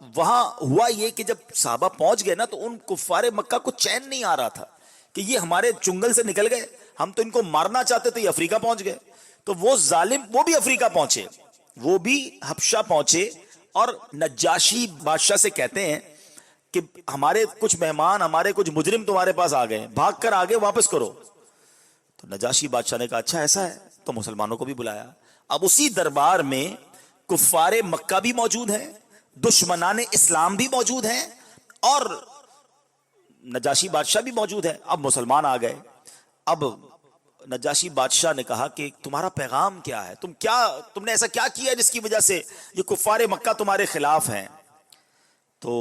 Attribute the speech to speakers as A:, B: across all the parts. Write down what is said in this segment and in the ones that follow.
A: وہاں ہوا یہ کہ جب صحابہ پہنچ گئے نا تو ان کفار مکہ کو چین نہیں آ رہا تھا کہ یہ ہمارے چنگل سے نکل گئے, ہم تو ان کو مارنا چاہتے تھے, یہ افریقہ پہنچ گئے. تو وہ ظالم وہ بھی افریقہ پہنچے, وہ بھی حبشہ پہنچے, اور نجاشی بادشاہ سے کہتے ہیں کہ ہمارے کچھ مہمان, ہمارے کچھ مجرم تمہارے پاس آ گئے, بھاگ کر آگے واپس کرو. تو نجاشی بادشاہ نے کہا اچھا ایسا ہے, تو مسلمانوں کو بھی بلایا. اب اسی دربار میں کفار مکہ بھی موجود ہیں, دشمنان اسلام بھی موجود ہیں, اور نجاشی بادشاہ بھی موجود ہے. اب مسلمان آ گئے. اب نجاشی بادشاہ نے کہا کہ تمہارا پیغام کیا ہے, تم نے ایسا کیا کیا جس کی وجہ سے یہ کفار مکہ تمہارے خلاف ہیں. تو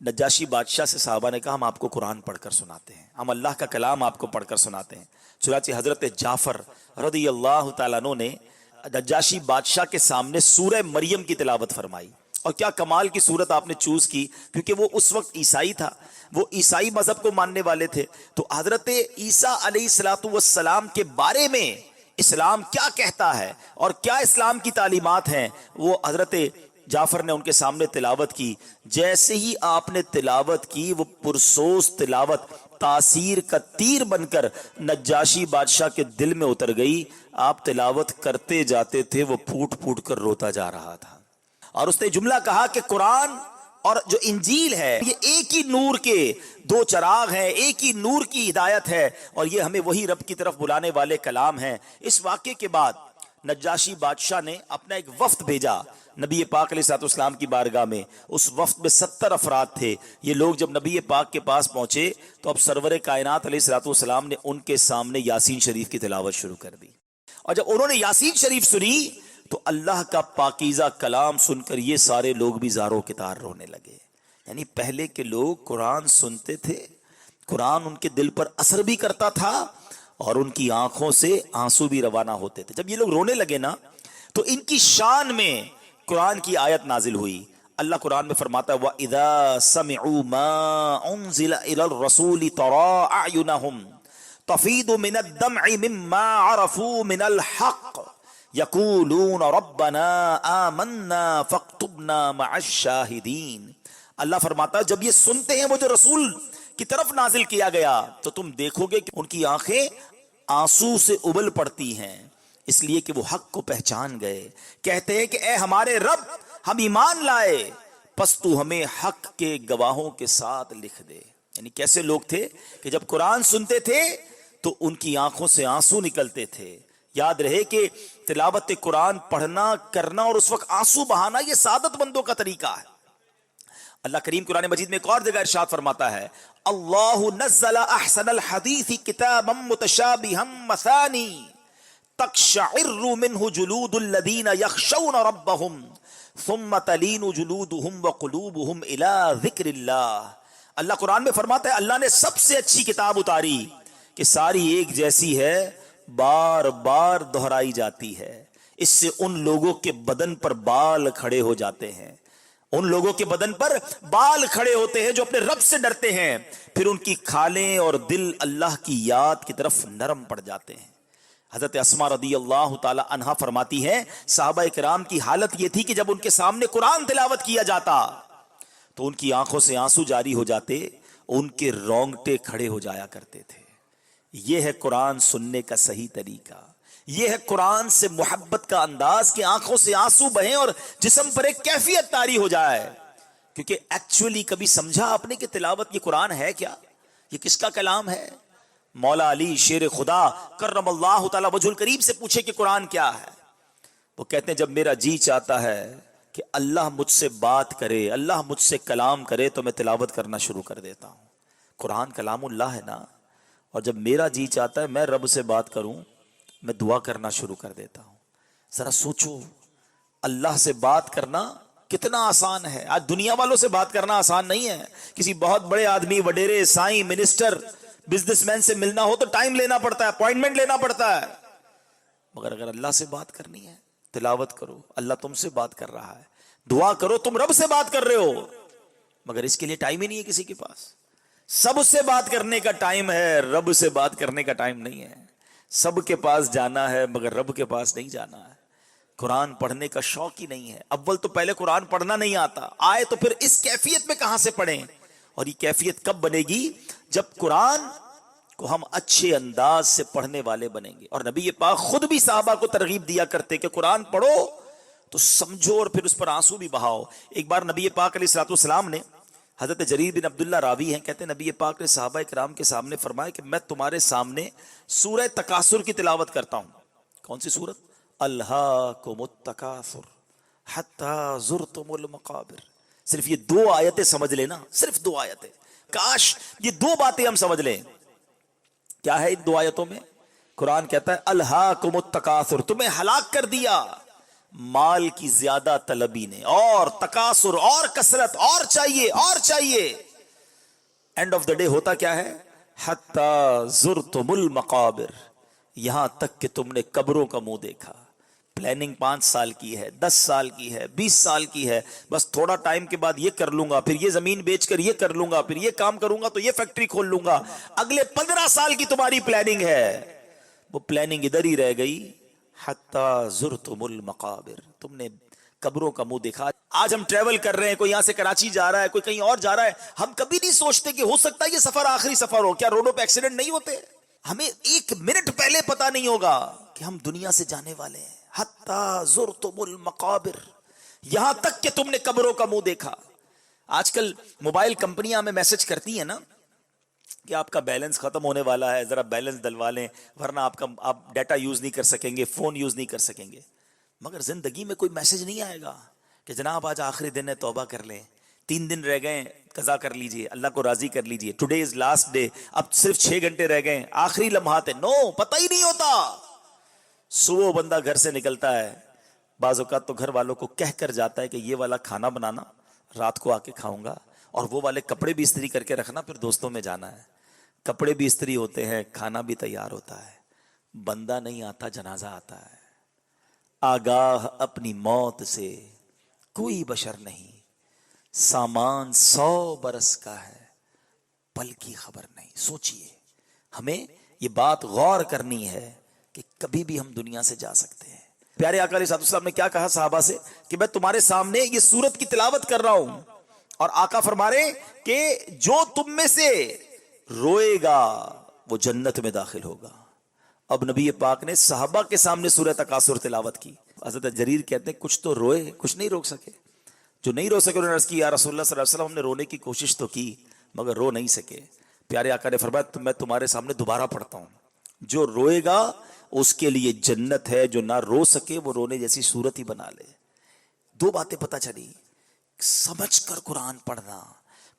A: نجاشی بادشاہ سے صحابہ نے کہا ہم آپ کو قرآن پڑھ کر سناتے ہیں, ہم اللہ کا کلام آپ کو پڑھ کر سناتے ہیں. چنانچہ حضرت جعفر رضی اللہ تعالیٰ عنہ نے نجاشی بادشاہ کے سامنے سورہ مریم کی تلاوت فرمائی. اور کیا کمال کی صورت آپ نے چوز کی, کیونکہ وہ اس وقت عیسائی تھا, وہ عیسائی مذہب کو ماننے والے تھے. تو حضرت عیسیٰ علیہ الصلوۃ والسلام کے بارے میں اسلام کیا کہتا ہے اور کیا اسلام کی تعلیمات ہیں, وہ حضرت جعفر نے ان کے سامنے تلاوت کی. جیسے ہی آپ نے تلاوت کی, وہ پرسوز تلاوت تاثیر کا تیر بن کر نجاشی بادشاہ کے دل میں اتر گئی. آپ تلاوت کرتے جاتے تھے, وہ پھوٹ پھوٹ کر روتا جا رہا تھا. اور اس نے جملہ کہا کہ قرآن اور جو انجیل ہے یہ ایک ہی نور کے دو چراغ ہیں, ایک ہی نور کی ہدایت ہے, اور یہ ہمیں وہی رب کی طرف بلانے والے کلام ہیں. اس واقعے کے بعد نجاشی بادشاہ نے اپنا ایک وفد بھیجا نبی پاک علیہ الصلوۃ والسلام کی بارگاہ میں. اس وفد میں 70 افراد تھے. یہ لوگ جب نبی پاک کے پاس پہنچے تو اب سرور کائنات علیہ الصلوۃ والسلام نے ان کے سامنے یاسین شریف کی تلاوت شروع کر دی. اور جب انہوں نے یاسین شریف سنی تو اللہ کا پاکیزہ کلام سن کر یہ سارے لوگ بھی زاروں کے تار رونے لگے. یعنی پہلے کے لوگ قرآن سنتے تھے, قرآن ان کے دل پر اثر بھی کرتا تھا, اور ان کی آنکھوں سے آنسو بھی روانہ ہوتے تھے. جب یہ لوگ رونے لگے نا تو ان کی شان میں قرآن کی آیت نازل ہوئی. اللہ قرآن میں فرماتا ہے وَإِذَا سَمِعُوا مَا أُنزِلَ إِلَى الرَّسُولِ تَرَىٰ أَعْيُنَهُمْ تَفِيضُ مِنَ الدَّمْعِ مِمَّا عَرَفُوا مِنَ الْحَقِّ یقولون ربنا آمنا فاکتبنا مع الشاہدین. اللہ فرماتا ہے جب یہ سنتے ہیں وہ جو رسول کی طرف نازل کیا گیا تو تم دیکھو گے کہ ان کی آنکھیں آنسو سے ابل پڑتی ہیں, اس لیے کہ وہ حق کو پہچان گئے. کہتے ہیں کہ اے ہمارے رب ہم ایمان لائے, پس تو ہمیں حق کے گواہوں کے ساتھ لکھ دے. یعنی کیسے لوگ تھے کہ جب قرآن سنتے تھے تو ان کی آنکھوں سے آنسو نکلتے تھے. یاد رہے کہ تلاوت قرآن پڑھنا کرنا اور اس وقت آنسو بہانا یہ سعادت مندوں کا طریقہ ہے. اللہ کریم قرآن مجید میں ایک اور جگہ ارشاد فرماتا ہے اللہ نزل احسن الحدیث کتابا متشابہا مثانی تقشعر منہ جلود الذین یخشون ربہم ثم تلین جلودہم وقلوبہم الی ذکر اللہ. اللہ قرآن میں فرماتا ہے اللہ نے سب سے اچھی کتاب اتاری کہ ساری ایک جیسی ہے, بار بار دہرائی جاتی ہے. اس سے ان لوگوں کے بدن پر بال کھڑے ہو جاتے ہیں, ان لوگوں کے بدن پر بال کھڑے ہوتے ہیں جو اپنے رب سے ڈرتے ہیں, پھر ان کی کھالیں اور دل اللہ کی یاد کی طرف نرم پڑ جاتے ہیں. حضرت اسماء رضی اللہ تعالی عنہا فرماتی ہیں صحابہ کرام کی حالت یہ تھی کہ جب ان کے سامنے قرآن تلاوت کیا جاتا تو ان کی آنکھوں سے آنسو جاری ہو جاتے, ان کے رونگٹے کھڑے ہو جایا کرتے تھے. یہ ہے قرآن سننے کا صحیح طریقہ, یہ ہے قرآن سے محبت کا انداز کہ آنکھوں سے آنسو بہیں اور جسم پر ایک کیفیت طاری ہو جائے. کیونکہ ایکچولی کبھی سمجھا آپ نے کہ تلاوت یہ قرآن ہے کیا, یہ کس کا کلام ہے؟ مولا علی شیر خدا کرم اللہ تعالی وجہ الکریم سے پوچھے کہ قرآن کیا ہے, وہ کہتے ہیں جب میرا جی چاہتا ہے کہ اللہ مجھ سے بات کرے, اللہ مجھ سے کلام کرے تو میں تلاوت کرنا شروع کر دیتا ہوں. قرآن کلام اللہ ہے نا, اور جب میرا جی چاہتا ہے میں رب سے بات کروں میں دعا کرنا شروع کر دیتا ہوں. ذرا سوچو اللہ سے بات کرنا کتنا آسان ہے. آج دنیا والوں سے بات کرنا آسان نہیں ہے. کسی بہت بڑے آدمی, وڈیرے, سائیں, منسٹر, بزنس مین سے ملنا ہو تو ٹائم لینا پڑتا ہے, اپوائنٹمنٹ لینا پڑتا ہے. مگر اگر اللہ سے بات کرنی ہے تلاوت کرو, اللہ تم سے بات کر رہا ہے, دعا کرو, تم رب سے بات کر رہے ہو, مگر اس کے لیے ٹائم ہی نہیں ہے کسی کے پاس. سب سے بات کرنے کا ٹائم ہے, رب سے بات کرنے کا ٹائم نہیں ہے. سب کے پاس جانا ہے مگر رب کے پاس نہیں جانا ہے. قرآن پڑھنے کا شوق ہی نہیں ہے. اول تو پہلے قرآن پڑھنا نہیں آتا, آئے تو پھر اس کیفیت میں کہاں سے پڑھیں. اور یہ کیفیت کب بنے گی؟ جب قرآن کو ہم اچھے انداز سے پڑھنے والے بنیں گے. اور نبی پاک خود بھی صحابہ کو ترغیب دیا کرتے کہ قرآن پڑھو تو سمجھو اور پھر اس پر آنسو بھی بہاؤ. ایک بار نبی پاک علیہ الصلوۃ والسلام نے, حضرت جریر بن عبداللہ راوی ہیں, کہتے ہیں نبی پاک نے صحابہ کرام کے سامنے فرمایا کہ میں تمہارے سامنے سورہ تکاثر کی تلاوت کرتا ہوں. کون سی سورت؟ الہاکم التکاثر حتی زرتم المقابر. صرف یہ 2 آیتیں سمجھ لینا, صرف 2 آیتیں. کاش یہ 2 باتیں ہم سمجھ لیں. کیا ہے ان 2 آیتوں میں؟ قرآن کہتا ہے الہاکم التکاثر, تمہیں ہلاک کر دیا مال کی زیادہ طلبی نے, اور تکاثر اور کثرت, اور چاہیے اور چاہیے. اینڈ آف دا ڈے ہوتا کیا ہے؟ حتی زرتم المقابر, یہاں تک کہ تم نے قبروں کا منہ دیکھا. پلاننگ 5 سال کی ہے, 10 سال کی ہے, 20 سال کی ہے, بس تھوڑا ٹائم کے بعد یہ کر لوں گا, پھر یہ زمین بیچ کر یہ کر لوں گا, پھر یہ کام کروں گا تو یہ فیکٹری کھول لوں گا. اگلے 15 سال کی تمہاری پلاننگ ہے, وہ پلاننگ ادھر ہی رہ گئی. حتی زرتم المقابر, تم نے قبروں کا منہ دیکھا. آج ہم ٹریول کر رہے ہیں, کوئی یہاں سے کراچی جا رہا ہے, کوئی کہیں اور جا رہا ہے, ہم کبھی نہیں سوچتے کہ ہو سکتا ہے یہ سفر آخری سفر ہو. کیا روڈوں پہ ایکسیڈنٹ نہیں ہوتے؟ ہمیں 1 منٹ پہلے پتا نہیں ہوگا کہ ہم دنیا سے جانے والے ہیں. حتی زرتم المقابر, یہاں تک کہ تم نے قبروں کا منہ دیکھا. آج کل موبائل کمپنیاں ہمیں میسج کرتی ہیں نا کہ آپ کا بیلنس ختم ہونے والا ہے, ذرا بیلنس ڈلوا لیں ورنہ آپ ڈیٹا یوز نہیں کر سکیں گے, فون یوز نہیں کر سکیں گے. مگر زندگی میں کوئی میسج نہیں آئے گا کہ جناب آج آخری دن ہے, توبہ کر لیں, 3 دن رہ گئے, قضا کر لیجئے, اللہ کو راضی کر لیجئے, ٹوڈے از لاسٹ ڈے, اب صرف 6 گھنٹے رہ گئے, آخری لمحات ہے. نو, پتہ ہی نہیں ہوتا. صبح بندہ گھر سے نکلتا ہے, بعض اوقات تو گھر والوں کو کہہ کر جاتا ہے کہ یہ والا کھانا بنانا, رات کو آ کے کھاؤں گا, اور وہ والے کپڑے بھی استری کر کے رکھنا, پھر دوستوں میں جانا ہے. کپڑے بھی استری ہوتے ہیں, کھانا بھی تیار ہوتا ہے, بندہ نہیں آتا, جنازہ آتا ہے. آگاہ اپنی موت سے کوئی بشر نہیں, سامان 100 برس کا ہے, پل کی خبر نہیں. سوچئے, ہمیں یہ بات غور کرنی ہے کہ کبھی بھی ہم دنیا سے جا سکتے ہیں. پیارے آقا علیہ السلام نے کیا کہا صحابہ سے کہ میں تمہارے سامنے یہ سورت کی تلاوت کر رہا ہوں, اور آقا فرما رہے کہ جو تم میں سے روئے گا وہ جنت میں داخل ہوگا. اب نبی پاک نے صحابہ کے سامنے سورہ تکاثر تلاوت کی. حضرت جریر کہتے ہیں کچھ تو روئے, کچھ نہیں روک سکے. جو نہیں رو سکے انہوں نے عرض کی یا رسول اللہ صلی اللہ علیہ وسلم, ہم نے رونے کی کوشش تو کی مگر رو نہیں سکے. پیارے آقا نے فرمایا میں تمہارے سامنے دوبارہ پڑھتا ہوں, جو روئے گا اس کے لیے جنت ہے, جو نہ رو سکے وہ رونے جیسی صورت ہی بنا لے. 2 باتیں پتہ چلی, سمجھ کر قرآن پڑھنا,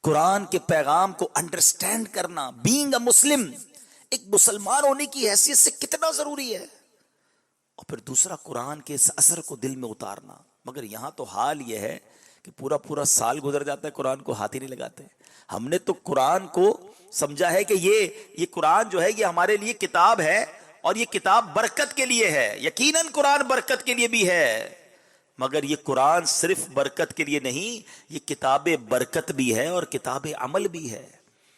A: قرآن کے پیغام کو انڈرسٹینڈ کرنا, بینگ اے مسلم, ایک مسلمان ہونے کی حیثیت سے کتنا ضروری ہے. اور پھر دوسرا, قرآن کے اس اثر کو دل میں اتارنا. مگر یہاں تو حال یہ ہے کہ پورا سال گزر جاتا ہے, قرآن کو ہاتھ ہی نہیں لگاتے. ہم نے تو قرآن کو سمجھا ہے کہ یہ قرآن جو ہے یہ ہمارے لیے کتاب ہے, اور یہ کتاب برکت کے لیے ہے. یقیناً قرآن برکت کے لیے بھی ہے, مگر یہ قرآن صرف برکت کے لیے نہیں, یہ کتاب برکت بھی ہے اور کتاب عمل بھی ہے.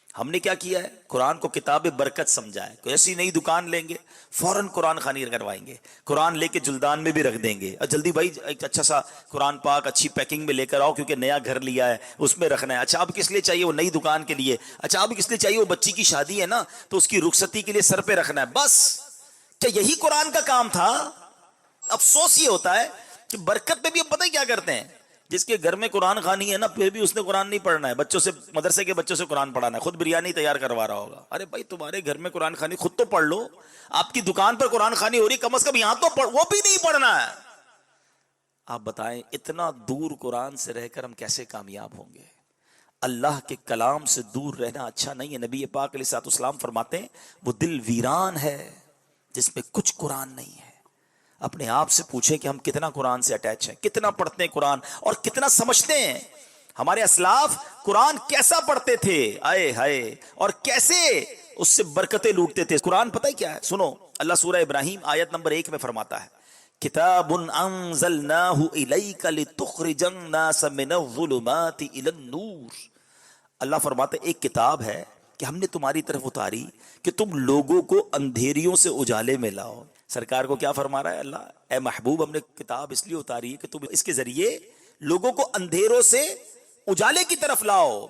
A: ہم نے کیا کیا ہے, قرآن کو کتاب برکت سمجھا ہے. کوئی ایسی نئی دکان لیں گے, فوراً قرآن خوانی کروائیں گے, قرآن لے کے جلدان میں بھی رکھ دیں گے, اور جلدی بھائی ایک اچھا سا قرآن پاک اچھی پیکنگ میں لے کر آؤ کیونکہ نیا گھر لیا ہے, اس میں رکھنا ہے. اچھا اب کس لیے چاہیے, وہ نئی دکان کے لیے. اچھا اب کس لیے چاہیے, وہ بچی کی شادی ہے نا تو اس کی رخصتی کے لیے سر پہ رکھنا ہے. بس کیا یہی قرآن کا کام تھا؟ افسوس یہ ہوتا ہے کہ برکت میں بھی ہم پتہ ہی کیا کرتے ہیں, جس کے گھر میں قرآن خوانی ہے نا پھر بھی اس نے قرآن نہیں پڑھنا ہے, بچوں سے, مدرسے کے بچوں سے قرآن پڑھانا ہے, خود بریانی تیار کروا رہا ہوگا. ارے بھائی تمہارے گھر میں قرآن خوانی خود تو پڑھ لو, آپ کی دکان پر قرآن خوانی ہو رہی, کم از کم یہاں تو وہ بھی نہیں پڑھنا ہے. آپ بتائیں اتنا دور قرآن سے رہ کر ہم کیسے کامیاب ہوں گے؟ اللہ کے کلام سے دور رہنا اچھا نہیں ہے. نبی پاک علیہ الصلوۃ والسلام فرماتے ہیں وہ دل ویران ہے جس میں کچھ قرآن نہیں ہے. اپنے آپ سے پوچھیں کہ ہم کتنا قرآن سے اٹیچ ہیں, کتنا پڑھتے ہیں قرآن اور کتنا سمجھتے ہیں. ہمارے اسلاف قرآن کیسا پڑھتے تھے, آئے ہائے, اور کیسے اس سے برکتیں لوٹتے تھے. قرآن پتہ ہی کیا ہے, سنو, اللہ سورہ ابراہیم آیت نمبر 1 میں فرماتا ہے کتاب انزلناہ الیک لتخرج الناس من الظلمات الی النور. اللہ فرماتے ایک کتاب ہے کہ ہم نے تمہاری طرف اتاری کہ تم لوگوں کو اندھیریوں سے اجالے میں لاؤ. سرکار کو کیا فرما رہا ہے اللہ؟ اے محبوب، ہم نے کتاب اس لیے اتاری ہے کہ تم اس کے ذریعے لوگوں کو اندھیروں سے اجالے کی طرف لاؤ،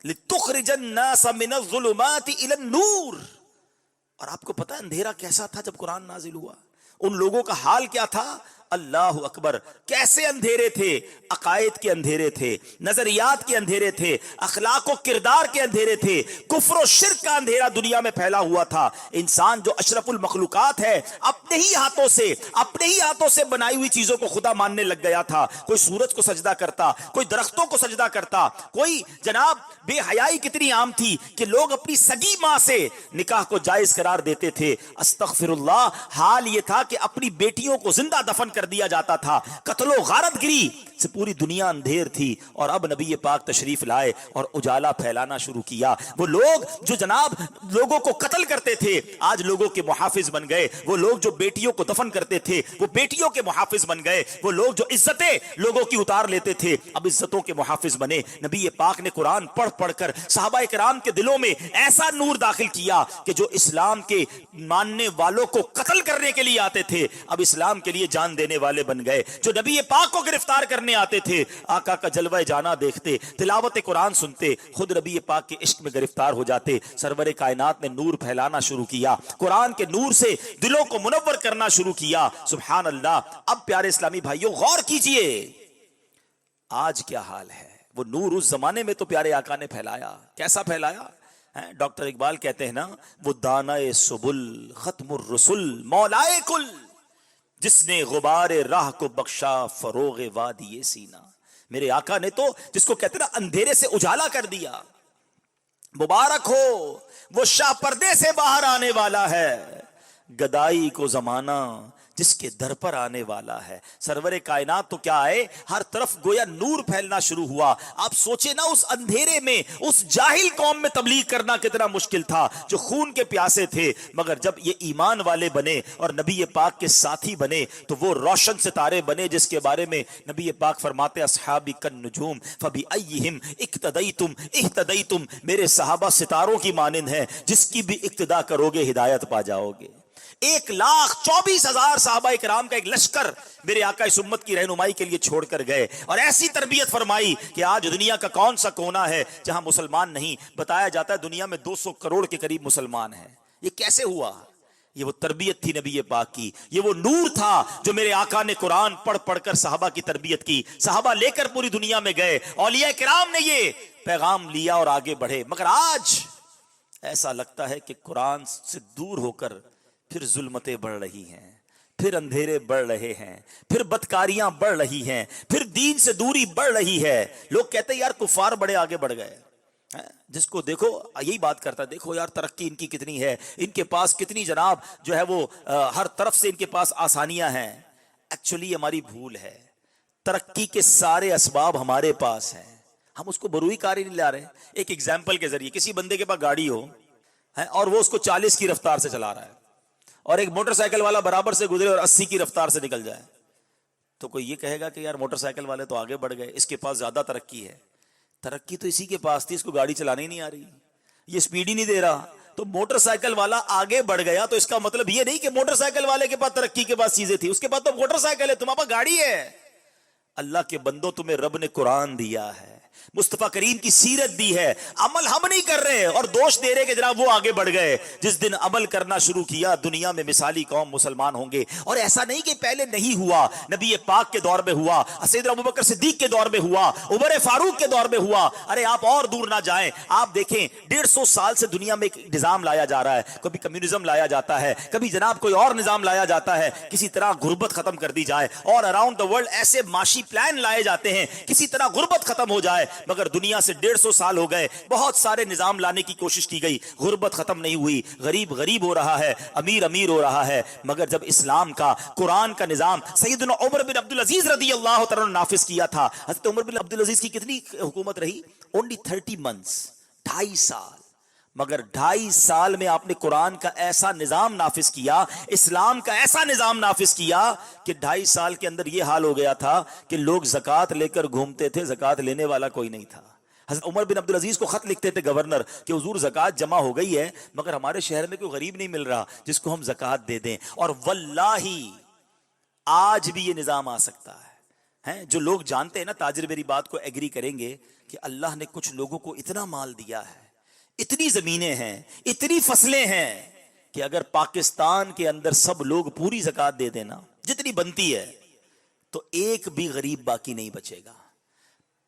A: لِتُخْرِجَ النَّاسَ مِنَ الظُّلُمَاتِ إِلَى النُّورِ۔ اور آپ کو پتا ہے اندھیرا کیسا تھا جب قرآن نازل ہوا؟ ان لوگوں کا حال کیا تھا؟ اللہ اکبر، کیسے اندھیرے تھے؟ عقائد کے اندھیرے تھے، نظریات کے اندھیرے تھے، اخلاق و کردار کے اندھیرے تھے، کفر و شرک کا اندھیرا دنیا میں پھیلا ہوا تھا۔ انسان جو اشرف المخلوقات ہے اپنے ہی ہاتھوں سے بنائی ہوئی چیزوں کو خدا ماننے لگ گیا تھا۔ کوئی سورج کو سجدہ کرتا، کوئی درختوں کو سجدہ کرتا، کوئی جناب بے حیائی کتنی عام تھی کہ لوگ اپنی سگی ماں سے نکاح کو جائز قرار دیتے تھے۔ استغفر اللہ، حال یہ تھا کہ اپنی بیٹیوں کو زندہ دفن کر دیا جاتا تھا۔ قتل و غارت گری سے پوری دنیا اندھیر تھی، اور اب نبی پاک تشریف لائے اور اجالا پھیلانا شروع کیا۔ وہ لوگ جو جناب لوگوں کو قتل کرتے تھے آج لوگوں کے محافظ بن گئے، وہ لوگ جو بیٹیوں کو دفن کرتے تھے وہ بیٹیوں کے محافظ بن گئے، وہ لوگ جو عزتیں لوگوں کی اتار لیتے تھے اب عزتوں کے محافظ بنے۔ نبی پاک نے قرآن پڑھ پڑھ کر صحابہ کرام کے دلوں میں ایسا نور داخل کیا کہ جو اسلام کے ماننے والوں کو قتل کرنے کے لیے آتے تھے اب اسلام کے لیے جان دینے والے بن گئے۔ جو نبی پاک کو گرفتار کرنے آتے تھے آقا کا جلوہ جانا دیکھتے، تلاوت قرآن سنتے، خود نبی پاک کے عشق میں گرفتار ہو جاتے۔ سرور کائنات نے نور پھیلانا شروع کیا، قرآن کے نور سے دلوں کو منور کرنا شروع کیا۔ سبحان اللہ۔ اب پیارے اسلامی بھائیوں غور کیجئے آج کیا حال ہے۔ وہ نور اس زمانے میں تو پیارے آقا نے پھیلایا، کیسا پھیلایا؟ ڈاکٹر اقبال کہتے ہیں نا، وہ دانائے سبل ختم الرسل مولائے کل، جس نے غبار راہ کو بخشا فروغ وادی سینا۔ میرے آقا نے تو جس کو کہتے ہیں نا اندھیرے سے اجالا کر دیا۔ مبارک ہو وہ شاہ پردے سے باہر آنے والا ہے، گدائی کو زمانہ جس کے در پر آنے والا ہے۔ سرور کائنات تو کیا ہے، ہر طرف گویا نور پھیلنا شروع ہوا۔ آپ سوچے نا اس اندھیرے میں اس جاہل قوم میں تبلیغ کرنا کتنا مشکل تھا جو خون کے پیاسے تھے، مگر جب یہ ایمان والے بنے اور نبی پاک کے ساتھی بنے تو وہ روشن ستارے بنے جس کے بارے میں نبی پاک فرماتے اصحابی کالنجوم فبأیہم اقتدیتم اہتدیتم، میرے صحابہ ستاروں کی مانند ہیں، جس کی بھی اقتدا کرو گے ہدایت پا جاؤ گے۔ 1,24,000 صحابہ کرام کا ایک لشکر میرے آقا اس امت کی رہنمائی کے لیے چھوڑ کر گئے، اور ایسی تربیت فرمائی کہ آج دنیا کا کون سا کونا ہے جہاں مسلمان نہیں؟ بتایا جاتا ہے دنیا میں 200 کروڑ کے قریب مسلمان ہیں۔ یہ کیسے ہوا؟ یہ وہ تربیت تھی نبی پاک کی، یہ وہ نور تھا جو میرے آقا نے قرآن پڑھ پڑھ کر صحابہ کی تربیت کی۔ صحابہ لے کر پوری دنیا میں گئے، اولیاء کرام نے یہ پیغام لیا اور آگے بڑھے۔ مگر آج ایسا لگتا ہے کہ قرآن سے دور ہو کر پھر ظلمتیں بڑھ رہی ہیں، پھر اندھیرے بڑھ رہے ہیں، پھر بدکاریاں بڑھ رہی ہیں، پھر دین سے دوری بڑھ رہی ہے۔ لوگ کہتے ہیں یار کفار بڑے آگے بڑھ گئے، جس کو دیکھو یہی بات کرتا ہے، دیکھو یار ترقی ان کی کتنی ہے، ان کے پاس کتنی جناب جو ہے وہ ہر طرف سے ان کے پاس آسانیاں ہیں۔ ایکچولی ہماری بھول ہے، ترقی کے سارے اسباب ہمارے پاس ہیں، ہم اس کو بروئی کاری نہیں لا رہے۔ ایک ایگزامپل کے ذریعے، کسی بندے کے پاس گاڑی ہو اور وہ اس کو 40 کی رفتار سے چلا رہا ہے، اور ایک موٹر سائیکل والا برابر سے گزرے اور 80 کی رفتار سے نکل جائے، تو کوئی یہ کہے گا کہ یار موٹر سائیکل والے تو آگے بڑھ گئے، اس کے پاس زیادہ ترقی ہے۔ ترقی تو اسی کے پاس تھی، اس کو گاڑی چلانے ہی نہیں آ رہی، یہ سپیڈ ہی نہیں دے رہا، تو موٹر سائیکل والا آگے بڑھ گیا تو اس کا مطلب یہ نہیں کہ موٹر سائیکل والے کے پاس ترقی کے بعد چیزیں تھی، اس کے پاس تو موٹر سائیکل ہے، تمہارے پاس گاڑی ہے۔ اللہ کے بندوں تمہیں رب نے قرآن دیا ہے، مصطفیٰ کریم کی سیرت دی ہے، عمل ہم نہیں کر رہے اور دوش دے رہے کہ جناب وہ آگے بڑھ گئے۔ جس دن عمل کرنا شروع کیا دنیا میں مثالی قوم مسلمان ہوں گے، اور ایسا نہیں کہ پہلے نہیں ہوا، نبی پاک کے دور میں ہوا، سیدنا ابوبکر صدیق کے دور میں ہوا، عمر فاروق کے دور میں ہوا۔ ارے آپ اور دور نہ جائیں، آپ دیکھیں 150 سال سے دنیا میں ایک نظام لایا جا رہا ہے، کبھی کمیونزم لایا جاتا ہے، کبھی جناب کوئی اور نظام لایا جاتا ہے، کسی طرح غربت ختم کر دی جائے، اور اراؤنڈ دا ورلڈ ایسے معاشی پلان لائے جاتے ہیں کسی طرح غربت ختم ہو جائے، مگر دنیا سے 150 سال ہو گئے، بہت سارے نظام لانے کی کوشش کی گئی، غربت ختم نہیں ہوئی، غریب غریب ہو رہا ہے، امیر امیر ہو رہا ہے۔ مگر جب اسلام کا قرآن کا نظام سیدنا عمر بن عبدالعزیز رضی اللہ تعالیٰ نے نافذ کیا تھا، حضرت عمر بن عبدالعزیز کی کتنی حکومت رہی؟ only 30 months، 2.5 سال، مگر 2.5 سال میں آپ نے قرآن کا ایسا نظام نافذ کیا، اسلام کا ایسا نظام نافذ کیا کہ 2.5 سال کے اندر یہ حال ہو گیا تھا کہ لوگ زکوٰۃ لے کر گھومتے تھے، زکوٰۃ لینے والا کوئی نہیں تھا۔ حضرت عمر بن عبد العزیز کو خط لکھتے تھے گورنر کہ حضور زکوٰۃ جمع ہو گئی ہے مگر ہمارے شہر میں کوئی غریب نہیں مل رہا جس کو ہم زکوٰۃ دے دیں. اور واللہ آج بھی یہ نظام آ سکتا ہے. جو لوگ جانتے ہیں نا تاجر میری بات کو ایگری کریں گے کہ اللہ نے کچھ لوگوں کو اتنا مال دیا ہے, اتنی زمینیں ہیں, اتنی فصلیں ہیں کہ اگر پاکستان کے اندر سب لوگ پوری زکوٰۃ دے دینا جتنی بنتی ہے تو ایک بھی غریب باقی نہیں بچے گا.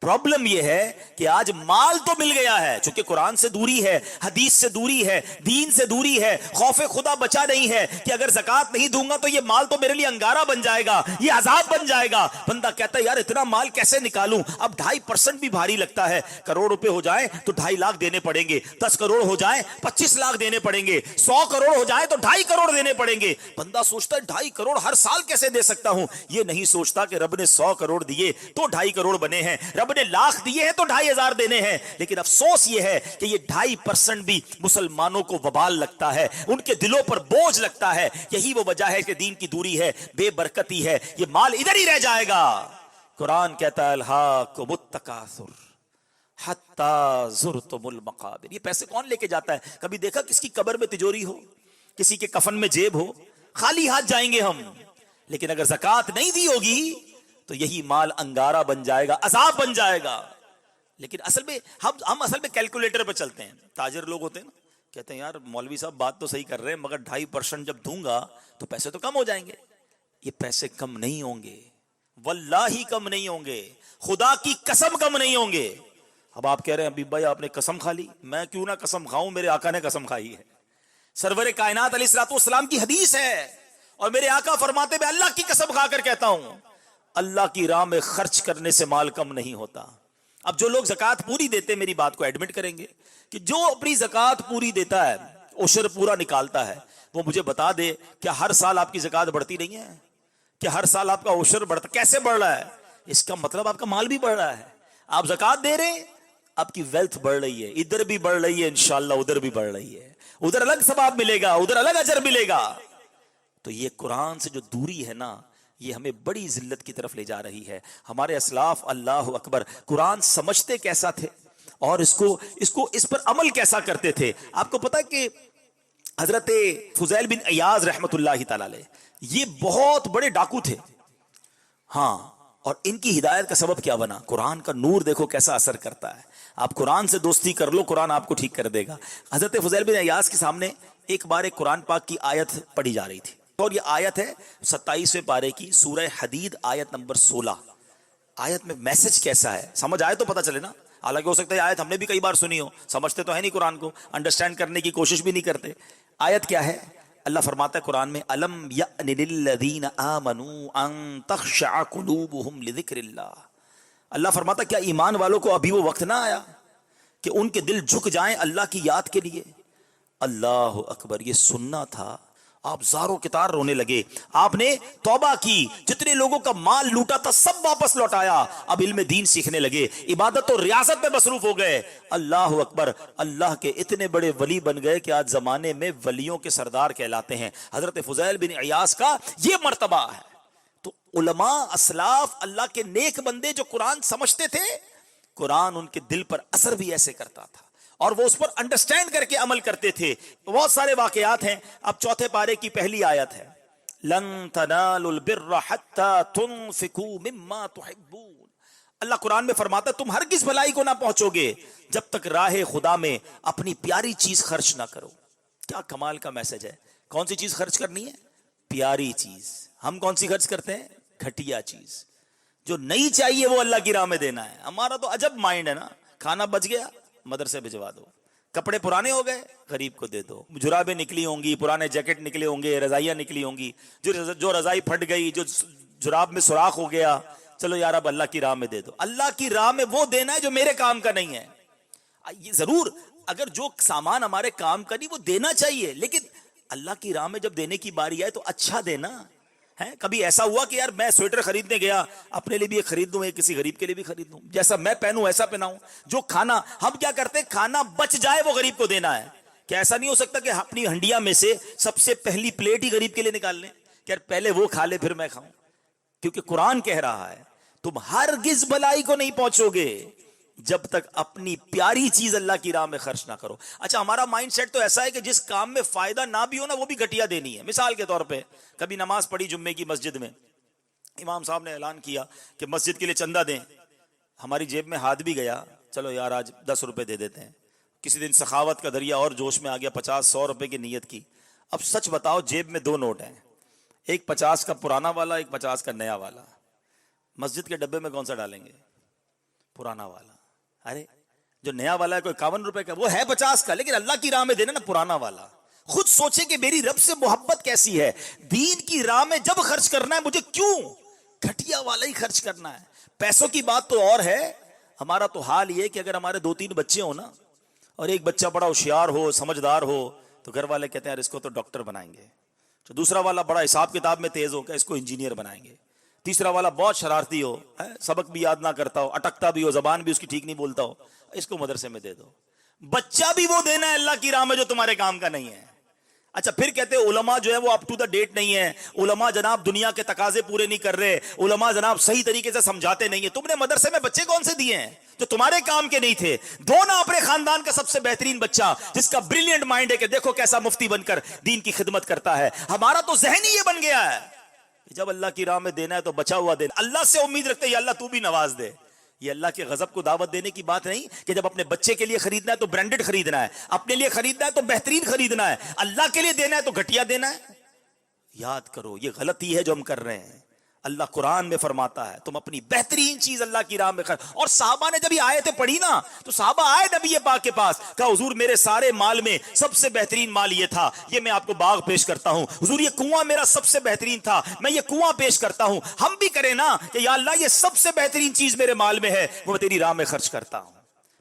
A: پرابلم یہ ہے کہ آج مال تو مل گیا ہے, چونکہ قرآن سے دوری ہے, حدیث سے دوری ہے, دین سے دوری ہے, خوف خدا بچا نہیں ہے کہ اگر زکوٰۃ نہیں دوں گا تو یہ مال تو میرے لیے انگارہ بن جائے گا, یہ عذاب بن جائے گا. بندہ کہتا ہے یار اتنا مال کیسے نکالوں, اب 2.5% بھی بھاری لگتا ہے. کروڑ روپے ہو جائیں تو 2.5 لاکھ دینے پڑیں گے, 10 کروڑ ہو جائیں 25 لاکھ دینے پڑیں گے, 100 کروڑ ہو جائیں تو 2.5 کروڑ دینے پڑیں گے. بندہ سوچتا ہے 2.5 کروڑ ہر سال کیسے دے سکتا ہوں. یہ نہیں سوچتا کہ رب نے 100 کروڑ دیے تو 2.5 کروڑ بنے ہیں, رب نے لاکھ دیے ہیں تو 2.5 دینے ہیں. لیکن افسوس یہ ہے کہ یہ 2.5% بھی مسلمانوں کو وبال لگتا ہے, ان کے دلوں پر بوجھ لگتا ہے. یہی وہ وجہ ہے کہ دین کی دوری ہے, بے برکتی ہے, یہ مال ادھر ہی رہ جائے گا. قرآن کہتا ہے الہاکم التکاثر حتی زرتم المقابر. یہ پیسے کون لے کے جاتا ہے؟ کبھی دیکھا کس کی قبر میں تجوری ہو, کسی کے کفن میں جیب ہو؟ خالی ہاتھ جائیں گے ہم. لیکن اگر زکوٰۃ نہیں دی ہوگی تو یہی مال انگارہ بن جائے گا, عذاب بن جائے گا. لیکن اصل میں ہم اصل میں کیلکولیٹر پہ چلتے ہیں. تاجر لوگ ہوتے ہیں نا, کہتے ہیں یار مولوی صاحب بات تو صحیح کر رہے ہیں مگر 2.5% جب دوں گا تو پیسے تو کم ہو جائیں گے. یہ پیسے کم نہیں ہوں گے, واللہ کم نہیں ہوں گے, خدا کی قسم کم نہیں ہوں گے. اب آپ کہہ رہے ہیں ابھی بھائی آپ نے قسم کھا لی, میں کیوں نہ قسم کھاؤں, میرے آقا نے قسم کھائی ہے. سرور کائنات علیہ الصلوۃ والسلام کی حدیث ہے اور میرے آقا فرماتے میں اللہ کی قسم کھا کر کہتا ہوں اللہ کی راہ میں خرچ کرنے سے مال کم نہیں ہوتا. اب جو لوگ زکوٰۃ پوری دیتے میری بات کو ایڈمٹ کریں گے کہ جو اپنی زکوٰۃ پوری دیتا ہے, عشر پورا نکالتا ہے, وہ مجھے بتا دے کیا ہر سال آپ کی زکوٰۃ بڑھتی نہیں ہے؟ کیا ہر سال آپ کا عشر بڑھتا؟ کیسے بڑھ رہا ہے؟ اس کا مطلب آپ کا مال بھی بڑھ رہا ہے. آپ زکوٰۃ دے رہے ہیں, آپ کی ویلتھ بڑھ رہی ہے, ادھر بھی بڑھ رہی ہے, انشاءاللہ ادھر بھی بڑھ رہی ہے, ادھر الگ ثواب ملے گا, ادھر الگ اجر ملے گا. تو یہ قرآن سے جو دوری ہے نا, یہ ہمیں بڑی ذلت کی طرف لے جا رہی ہے. ہمارے اسلاف اللہ اکبر قرآن سمجھتے کیسا تھے اور اس پر عمل کیسا کرتے تھے. آپ کو پتا کہ حضرت فضیل بن عیاض رحمت اللہ تعالی علیہ یہ بہت بڑے ڈاکو تھے. ہاں, اور ان کی ہدایت کا سبب کیا بنا؟ قرآن کا نور دیکھو کیسا اثر کرتا ہے. آپ قرآن سے دوستی کر لو, قرآن آپ کو ٹھیک کر دے گا. حضرت فضیل بن عیاض کے سامنے ایک بار ایک قرآن پاک کی آیت پڑھی جا رہی تھی اور یہ آیت ہے 27ویں پارے کی سورہ حدید آیت نمبر 16. آیت میں میسج کیسا ہے سمجھ آئے تو پتہ چلے نا. حالانکہ ہو سکتا ہے آیت ہم نے بھی کئی بار سنی ہو, سمجھتے تو ہے نہیں قرآن کو, انڈرسٹینڈ کرنے کی کوشش بھی نہیں کرتے. آیت کیا ہے؟ اللہ فرماتا ہے قرآن میں الم یأن للذین آمنوا ان تخشع قلوبہم لذکر اللہ. اللہ فرماتا کیا ایمان والوں کو ابھی وہ وقت نہ آیا کہ ان کے دل جھک جائیں اللہ کی یاد کے لیے؟ اللہ اکبر, یہ سننا تھا. آپ زاروں کے تار رونے لگے. آپ نے توبہ کی, جتنے لوگوں کا مال لوٹا تھا سب واپس لوٹایا, اب علم دین سیکھنے لگے, عبادت و ریاضت میں مصروف ہو گئے. اللہ اکبر, اللہ کے اتنے بڑے ولی بن گئے کہ آج زمانے میں ولیوں کے سردار کہلاتے ہیں. حضرت فضیل بن عیاض کا یہ مرتبہ ہے. تو علماء اسلاف اللہ کے نیک بندے جو قرآن سمجھتے تھے, قرآن ان کے دل پر اثر بھی ایسے کرتا تھا اور وہ اس پر انڈرسٹینڈ کر کے عمل کرتے تھے. بہت سارے واقعات ہیں. اب 4 پارے کی پہلی آیت ہے لن تنالوا البر حتى تنفقوا مما تحبون. اللہ قرآن میں فرماتا تم ہرگز بھلائی کو نہ پہنچو گے جب تک راہ خدا میں اپنی پیاری چیز خرچ نہ کرو. کیا کمال کا میسج ہے. کون سی چیز خرچ کرنی ہے؟ پیاری چیز. ہم کون سی خرچ کرتے ہیں؟ گھٹیا چیز. جو نہیں چاہیے وہ اللہ کی راہ میں دینا ہے. ہمارا تو عجب مائنڈ ہے نا. کھانا بچ گیا مدرسے بھجوا دو, کپڑے پرانے ہو گئے غریب کو دے دو, جرابیں نکلی ہوں گی, پرانے جیکٹ نکلے ہوں گے, رضائیاں نکلی ہوں گی, جو رضائی پھٹ گئی, جو جراب میں سوراخ ہو گیا, چلو یار اب اللہ کی راہ میں دے دو. اللہ کی راہ میں وہ دینا ہے جو میرے کام کا نہیں ہے. یہ ضرور اگر جو سامان ہمارے کام کا نہیں وہ دینا چاہیے, لیکن اللہ کی راہ میں جب دینے کی باری آئے تو اچھا دینا ہے. کبھی ایسا ہوا کہ یار میں سویٹر خریدنے گیا, اپنے لیے بھی ایک خرید دوں, کسی غریب کے لیے بھی خرید دوں, جیسا میں پہنوں ایسا پہناؤں. جو کھانا ہم کیا کرتے ہیں, کھانا بچ جائے وہ غریب کو دینا ہے. کیا ایسا نہیں ہو سکتا کہ اپنی ہنڈیا میں سے سب سے پہلی پلیٹ ہی غریب کے لیے نکال لیں کہ یار پہلے وہ کھا لے پھر میں کھاؤں؟ کیونکہ قرآن کہہ رہا ہے تم ہرگز بھلائی کو نہیں پہنچو گے جب تک اپنی پیاری چیز اللہ کی راہ میں خرچ نہ کرو. اچھا ہمارا مائنڈ سیٹ تو ایسا ہے کہ جس کام میں فائدہ نہ بھی ہو نا وہ بھی گھٹیا دینی ہے. مثال کے طور پہ کبھی نماز پڑھی جمعے کی مسجد میں, امام صاحب نے اعلان کیا کہ مسجد کے لیے چندہ دیں. ہماری جیب میں ہاتھ بھی گیا, چلو یار آج 10 روپے دے دیتے ہیں. کسی دن سخاوت کا دریا اور جوش میں آ گیا, 50-100 روپے کی نیت کی. اب سچ بتاؤ جیب میں 2 نوٹ ہیں, ایک 50 کا پرانا والا, ایک 50 کا نیا والا. مسجد کے ڈبے میں کون سا ڈالیں گے؟ پرانا والا. ارے جو نیا والا ہے کوئی 51 روپے کا, وہ ہے 50 کا, لیکن اللہ کی راہ میں دینا نا پرانا والا. خود سوچے کہ میری رب سے محبت کیسی ہے. دین کی راہ میں جب خرچ کرنا ہے مجھے کیوں گھٹیا والا ہی خرچ کرنا ہے. پیسوں کی بات تو اور ہے. ہمارا تو حال یہ کہ اگر ہمارے 2-3 بچے ہوں نا, اور ایک بچہ بڑا ہوشیار ہو, سمجھدار ہو, تو گھر والے کہتے ہیں اس کو تو ڈاکٹر بنائیں گے. تو دوسرا والا بڑا حساب کتاب میں تیز ہو کہ اس کو انجینئر بنائیں گے. تیسرا والا بہت شرارتی ہو, سبق بھی یاد نہ کرتا ہو, اٹکتا بھی ہو, زبان بھی اس کی ٹھیک نہیں بولتا ہو, اس کو مدرسے میں دے دو. بچہ بھی وہ دینا ہے اللہ کی راہ میں جو تمہارے کام کا نہیں ہے. اچھا پھر کہتے ہیں علماء جو ہے وہ اپ ٹو دا ڈیٹ نہیں ہے, علماء جناب دنیا کے تقاضے پورے نہیں کر رہے, علماء جناب صحیح طریقے سے سمجھاتے نہیں ہیں. تم نے مدرسے میں بچے کون سے دیے ہیں جو تمہارے کام کے نہیں تھے؟ دو نا اپنے خاندان کا سب سے بہترین بچہ جس کا بریلینٹ مائنڈ ہے کہ دیکھو کیسا مفتی بن کر دین کی خدمت کرتا ہے. ہمارا تو ذہن ہی یہ بن گیا ہے جب اللہ کی راہ میں دینا ہے تو بچا ہوا دینا. اللہ سے امید رکھتے ہیں یا اللہ تو بھی نواز دے. یہ اللہ کے غضب کو دعوت دینے کی بات نہیں کہ جب اپنے بچے کے لیے خریدنا ہے تو برانڈڈ خریدنا ہے, اپنے لیے خریدنا ہے تو بہترین خریدنا ہے, اللہ کے لیے دینا ہے تو گھٹیا دینا ہے. یاد کرو یہ غلطی ہے جو ہم کر رہے ہیں. اللہ قرآن میں فرماتا ہے تم اپنی بہترین چیز اللہ کی راہ میں خرچ. اور صحابہ نے جب یہ آیتیں پڑھی نا تو صحابہ آئے نبی پاک کے پاس, کہا حضور میرے سارے مال میں سب سے بہترین مال یہ تھا, یہ میں آپ کو باغ پیش کرتا ہوں. حضور یہ کنواں میرا سب سے بہترین تھا, میں یہ کنواں پیش کرتا ہوں. ہم بھی کریں نا کہ یا اللہ یہ سب سے بہترین چیز میرے مال میں ہے, وہ تیری راہ میں خرچ کرتا ہوں.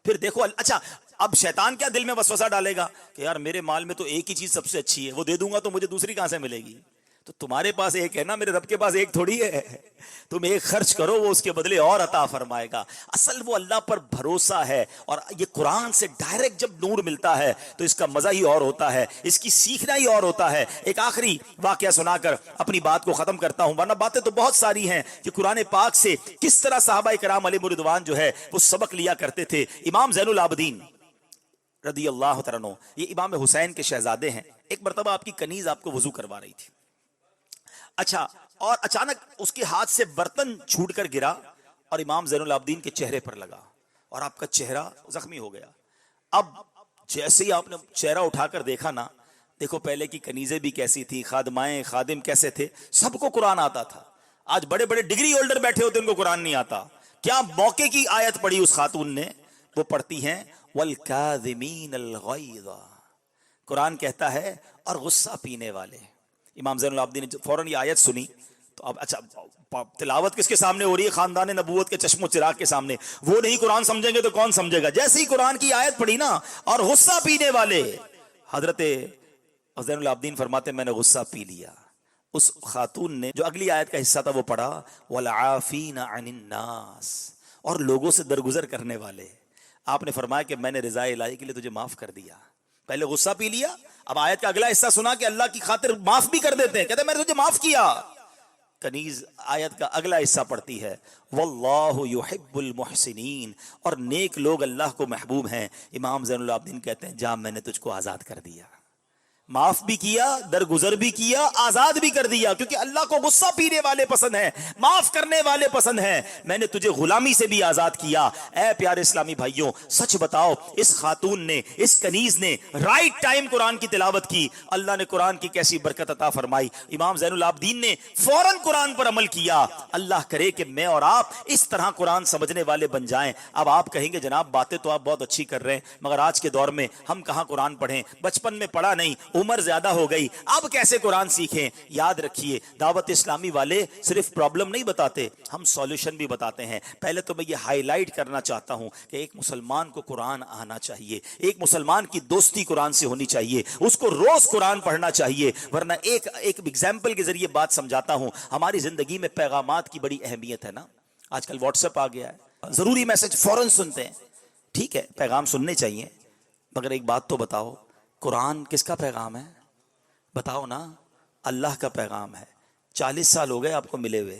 A: پھر دیکھو اچھا اب شیطان کیا دل میں وسوسہ ڈالے گا کہ یار میرے مال میں تو ایک ہی چیز سب سے اچھی ہے, وہ دے دوں گا تو مجھے دوسری کہاں سے ملے گی؟ تو تمہارے پاس ایک ہے نا, میرے رب کے پاس ایک تھوڑی ہے. تم ایک خرچ کرو وہ اس کے بدلے اور عطا فرمائے گا. اصل وہ اللہ پر بھروسہ ہے. اور یہ قرآن سے ڈائریکٹ جب نور ملتا ہے تو اس کا مزہ ہی اور ہوتا ہے, اس کی سیکھنا ہی اور ہوتا ہے. ایک آخری واقعہ سنا کر اپنی بات کو ختم کرتا ہوں, ورنہ باتیں تو بہت ساری ہیں کہ قرآن پاک سے کس طرح صحابہ کرام علیہ رضوان جو ہے وہ سبق لیا کرتے تھے. امام زین العابدین رضی اللہ تعالیٰ عنہ, یہ امام حسین کے شہزادے ہیں. ایک مرتبہ آپ کی کنیز آپ کو وضو کروا رہی تھی. اچھا اور اچانک اس کے ہاتھ سے برتن چھوٹ کر گرا اور امام زین العابدین کے چہرے پر لگا اور آپ کا چہرہ زخمی ہو گیا. اب جیسے ہی آپ نے چہرہ اٹھا کر دیکھا نا, دیکھو پہلے کی کنیزیں بھی کیسی تھی, خادمائیں خادم کیسے تھے, سب کو قرآن آتا تھا. آج بڑے بڑے ڈگری ہولڈر بیٹھے ہوتے ان کو قرآن نہیں آتا. کیا موقع کی آیت پڑھی اس خاتون نے, وہ پڑھتی ہیں والکاظمین الغیظ. قرآن کہتا ہے اور غصہ پینے والے. امام زین العابدین نے فوراً یہ آیت سنی تو اب اچھا تلاوت کس کے سامنے ہو رہی ہے؟ خاندان نبوت کے چشم و چراغ کے سامنے. وہ نہیں قرآن سمجھیں گے تو کون سمجھے گا؟ جیسے ہی قرآن کی آیت پڑھی نا اور غصہ پینے والے, حضرت زین العابدین فرماتے میں نے غصہ پی لیا. اس خاتون نے جو اگلی آیت کا حصہ تھا وہ پڑھا والعافین عن الناس, اور لوگوں سے درگزر کرنے والے. آپ نے فرمایا کہ میں نے رضا الہی کے لیے تجھے معاف کر دیا. پہلے غصہ پی لیا, اب آیت کا اگلا حصہ سنا کہ اللہ کی خاطر معاف بھی کر دیتے ہیں, کہتے ہیں میں نے تجھے معاف کیا. کنیز آیت کا اگلا حصہ پڑھتی ہے واللہ یحب المحسنین, اور نیک لوگ اللہ کو محبوب ہیں. امام زین العابدین کہتے ہیں جا میں نے تجھ کو آزاد کر دیا, معاف بھی کیا, درگزر بھی کیا, آزاد بھی کر دیا, کیونکہ اللہ کو غصہ پینے والے پسند ہیں, معاف کرنے والے پسند ہیں. میں نے تجھے غلامی سے بھی آزاد کیا. اے پیارے اسلامی بھائیوں, سچ بتاؤ اس خاتون نے, اس کنیز نے رائٹ ٹائم قرآن کی تلاوت کی, اللہ نے قرآن کی کیسی برکت عطا فرمائی. امام زین العابدین نے فوراً قرآن پر عمل کیا. اللہ کرے کہ میں اور آپ اس طرح قرآن سمجھنے والے بن جائیں. اب آپ کہیں گے جناب باتیں تو آپ بہت اچھی کر رہے ہیں, مگر آج کے دور میں ہم کہاں قرآن پڑھیں, بچپن میں پڑھا نہیں, عمر زیادہ ہو گئی, اب کیسے قرآن سیکھیں؟ یاد رکھیے دعوت اسلامی والے صرف پرابلم نہیں بتاتے, ہم سولوشن بھی بتاتے ہیں. پہلے تو میں یہ ہائی لائٹ کرنا چاہتا ہوں کہ ایک مسلمان کو قرآن آنا چاہیے, ایک مسلمان کی دوستی قرآن سے ہونی چاہیے, اس کو روز قرآن پڑھنا چاہیے. ورنہ ایک ایگزامپل کے ذریعے بات سمجھاتا ہوں. ہماری زندگی میں پیغامات کی بڑی اہمیت ہے نا. آج کل واٹس ایپ آ گیا ہے, ضروری میسج فوراً سنتے ہیں. ٹھیک ہے پیغام سننے چاہیے, مگر ایک بات تو بتاؤ, قرآن کس کا پیغام ہے؟ بتاؤ نا. اللہ کا پیغام ہے. 40 سال ہو گئے آپ کو ملے ہوئے,